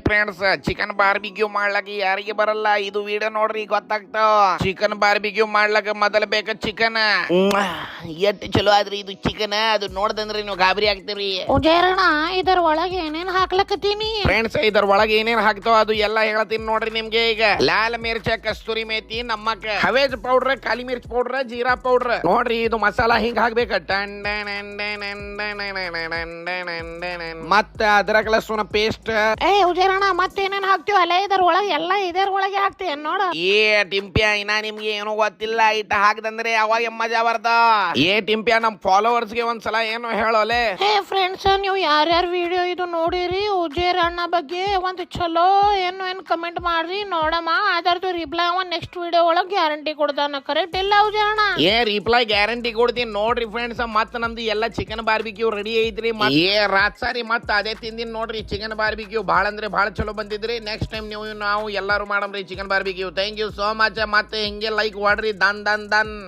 Friends, chicken barbecue ಮಾಡ್ಲಕ್ಕ ಯಾರಿಗೆ ಬರಲ್ಲ ಇದು ವಿಡಿಯೋ ನೋಡ್ರಿ ಗೊತ್ತಾಗ್ತಾವ. ಚಿಕನ್ ಬಾರ್ಬಿಕ್ಯೂ ಮಾಡ್ಲಕ್ಕ ಮೊದಲ ಬೇಕ ಚಿಕನ್. ಎಷ್ಟ್ ಚಲೋ ಆದ್ರಿ ಇದು ಚಿಕನ್. ಅದು ನೋಡ್ದಂದ್ರೆ ನೀವು ಗಾಬರಿ ಆಗ್ತೀರಿ. ಉಜೇರಣ ಇದರ ಒಳಗೆ ಏನೇನ್ ಹಾಕ್ಲಕತ್ತೀನಿ? ಫ್ರೆಂಡ್ಸ್, ಇದರ ಒಳಗೆ ಏನೇನ್ ಹಾಕ್ತಾವ ಅದು ಎಲ್ಲ ಹೇಳ್ತೀನಿ ನೋಡ್ರಿ ನಿಮ್ಗೆ. ಈಗ ಲಾಲ್ ಮಿರ್ಚ, ಕಸ್ತೂರಿ ಮೇಥಿ, ನಮ್ಮಕ್ಕ, ಹವೇಜ್ ಪೌಡ್ರ್, ಕಾಲಿ ಮಿರ್ಚ್ ಪೌಡ್ರ್, ಜೀರಾ ಪೌಡ್ರ್. ನೋಡ್ರಿ ಇದು ಮಸಾಲಾ ಹಿಂಗ್ ಹಾಕ್ಬೇಕ. ಮತ್ತ ಅದ್ರಕ್ ಲಸುನ ಪೇಸ್ಟ್. ಉಜೇರಣ ಮತ್ತೇನೇನ್ ಹಾಕ್ತಿವ ಅಲ್ಲೇ ಇದರ ಒಳಗೆ ಎಲ್ಲ ಇದರ ಒಳಗೆ ಹಾಕ್ತೀವಿ ನೋಡ. ಟಿಂಪ್ಯಾ, ಇನ್ನ ನಿಮ್ಗೆ ಏನೋ ಗೊತ್ತಿಲ್ಲ. ಇಟ್ಟ ಹಾಕ್ದಂದ್ರೆ ಅವಾಗ ಮಜಾ ಬರ್ದ. ಟಿಂಪ್ಯಾ, ನಮ್ ಫಾಲೋವರ್ಸ್ ಗೆ ಒಂದ್ಸಲ ಏನು ಹೇಳೋಲೆ. ಫ್ರೆಂಡ್ಸ್, ನೀವು ಯಾರ್ಯಾರ ವಿಡಿಯೋ ಇದು ನೋಡಿರಿ ಉಜೇರಣ್ಣ ಬಗ್ಗೆ ಒಂದು ಚಲೋ ಏನು ಕಮೆಂಟ್ ಮಾಡ್ರಿ ನೋಡಮ್ಮ. ಅದರದ್ದು ರಿಪ್ಲೈ ಅವ ನೆಕ್ಸ್ಟ್ ವಿಡಿಯೋ ಒಳಗೆ ಗ್ಯಾರಂಟಿ ಕೊಡ್ತಾನ. ಕರೆಕ್ಟ್ ಇಲ್ಲ ಉಜೇರಣ್ಣ? ರಿಪ್ಲೈ ಗ್ಯಾರಂಟಿ ಕೊಡ್ತೀನಿ ನೋಡ್ರಿ ಫ್ರೆಂಡ್ಸ್. ಮತ್ತ ನಮ್ದು ಎಲ್ಲ ಚಿಕನ್ ಬಾರ್ಬಿಕ್ಯೂ ರೆಡಿ ಐತ್ರಿ. ರಾತ್ ಸಾರಿ ಮತ್ತ ಅದೇ ತಿಂದಿನ್ ನೋಡ್ರಿ ಚಿಕನ್ ಬಾರ್ಬಿಕ್ಯೂ. ಭಾಳ ಅಂದ್ರೆ ಭಾಳ ಚಲೋ ಬಂದಿದ್ರಿ. ನೆಕ್ಸ್ಟ್ ಟೈಮ್ ನಾವು ಎಲ್ಲಾರು ಮಾಡಮ್ರಿ chicken barbecue. Thank you so much. ಮತ್ತೆ ಹಿಂಗೆ ಲೈಕ್ ಮಾಡ್ರಿ. ದನ್ ದನ್ ದನ್.